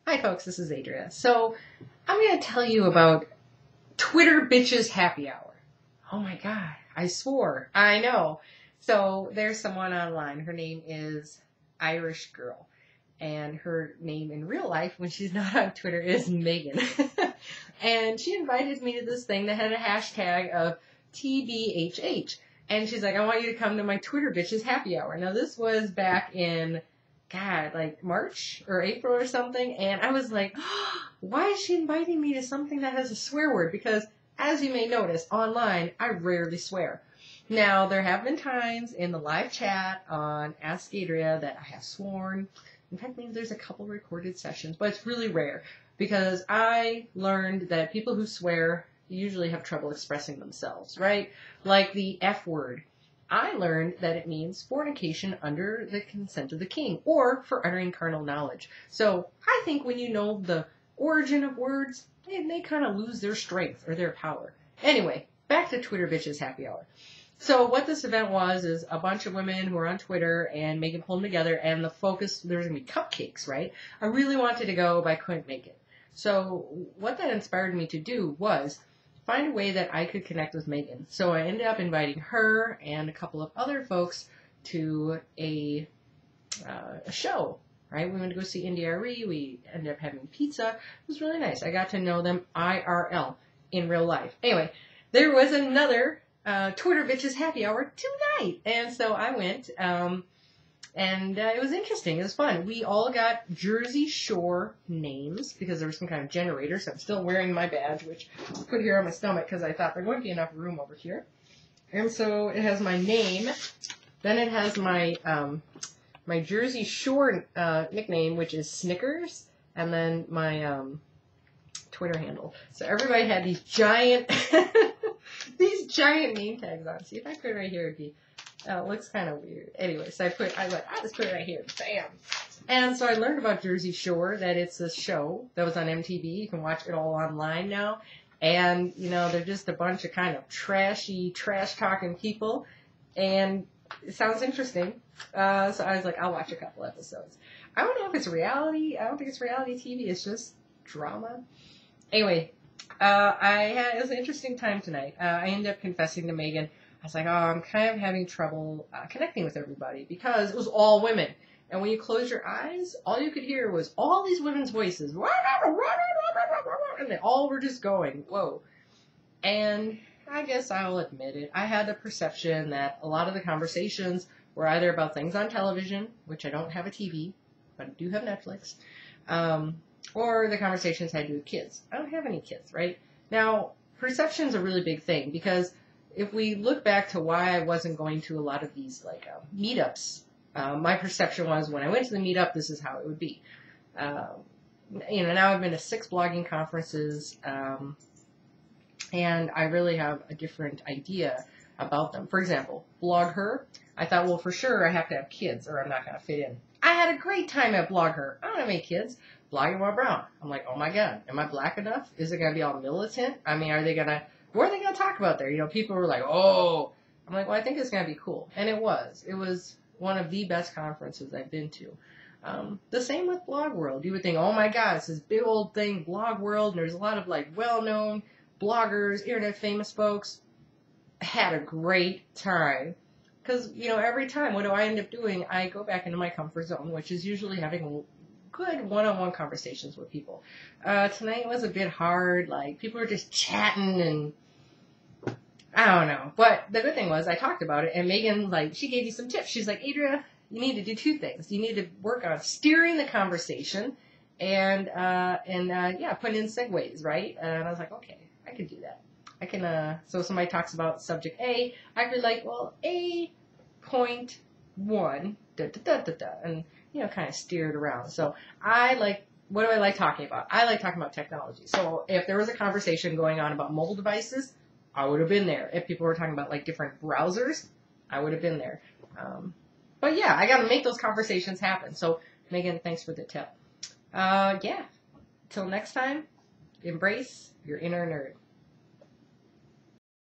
Hi folks, this is Adria. So I'm going to tell you about Twitter Bitches Happy Hour. Oh my god, I swore. I know. So there's someone online. Her name is Irish Girl. And her name in real life, when she's not on Twitter, is Meghan. And she invited me to this thing that had a hashtag of tbhh. And she's like, I want you to come to my Twitter Bitches Happy Hour. Now this was back in like March or April or something, and I was like, oh, why is she inviting me to something that has a swear word? Because, as you may notice, online, I rarely swear. Now, there have been times in the live chat on Ask Adria that I have sworn. In fact, maybe there's a couple recorded sessions, but it's really rare, because I learned that people who swear usually have trouble expressing themselves, right? Like the F word. I learned that it means fornication under the consent of the king, or for uttering carnal knowledge. So I think when you know the origin of words, they kind of lose their strength or their power. Anyway, back to Twitter Bitches Happy Hour. So what this event was is a bunch of women who are on Twitter, and Meghan pulled them together, and the focus, there was going to be cupcakes, right? I really wanted to go, but I couldn't make it. So what that inspired me to do was find a way that I could connect with Meghan. So I ended up inviting her and a couple of other folks to a show, right? We went to go see NDRE. We ended up having pizza. It was really nice. I got to know them IRL, in real life. Anyway, there was another Twitter Bitches Happy Hour tonight. And so I went, and it was interesting. It was fun. We all got Jersey Shore names because there was some kind of generator. So I'm still wearing my badge, which I put here on my stomach because I thought there wouldn't be enough room over here. And so it has my name. Then it has my my Jersey Shore nickname, which is Snickers. And then my Twitter handle. So everybody had these giant these giant name tags on. See, if I put it right here, it'd be... it looks kind of weird. Anyway, so I was like, I'll just put it right here. Bam! And so I learned about Jersey Shore, that it's a show that was on MTV. You can watch it all online now. And, you know, they're just a bunch of kind of trashy, trash-talking people. And it sounds interesting. So I was like, I'll watch a couple episodes. I don't know if it's reality. I don't think it's reality TV. It's just drama. Anyway, it was an interesting time tonight. I ended up confessing to Meghan. I was like, oh, I'm kind of having trouble connecting with everybody because it was all women. And when you close your eyes, all you could hear was all these women's voices. And they all were just going, whoa. And I guess I'll admit it. I had the perception that a lot of the conversations were either about things on television, which I don't have a TV, but I do have Netflix, or the conversations had to do with kids. I don't have any kids, right? Now, perception's a really big thing because if we look back to why I wasn't going to a lot of these meetups, my perception was when I went to the meetup, this is how it would be. You know, now I've been to 6 blogging conferences, and I really have a different idea about them. For example, Blog Her. I thought, well, for sure I have to have kids or I'm not going to fit in. I had a great time at Blog Her. I don't have any kids. Blogging while brown. I'm like, oh my god, am I black enough? Is it going to be all militant? I mean, what are they going to talk about there? You know, people were like, oh. I'm like, well, I think it's going to be cool. And it was. It was one of the best conferences I've been to. The same with Blog World. You would think, oh my god, it's this big old thing, Blog World, and there's a lot of well-known bloggers, internet famous folks. I had a great time. Because, you know, every time, what do I end up doing? I go back into my comfort zone, which is usually having good one-on-one conversations with people. Tonight was a bit hard. People were just chatting and I don't know. But the good thing was I talked about it, and Meghan, she gave you some tips. She's like, Adria, you need to do 2 things. You need to work on steering the conversation and put in segues, right? And I was like, okay, I can do that. I can, so somebody talks about subject A, I could A.1, and, you know, kind of steer it around. So what do I like talking about? I like talking about technology. So if there was a conversation going on about mobile devices, I would have been there. If people were talking about different browsers, I would have been there. But yeah, I got to make those conversations happen. So Meghan, thanks for the tip. Yeah. Till next time, embrace your inner nerd.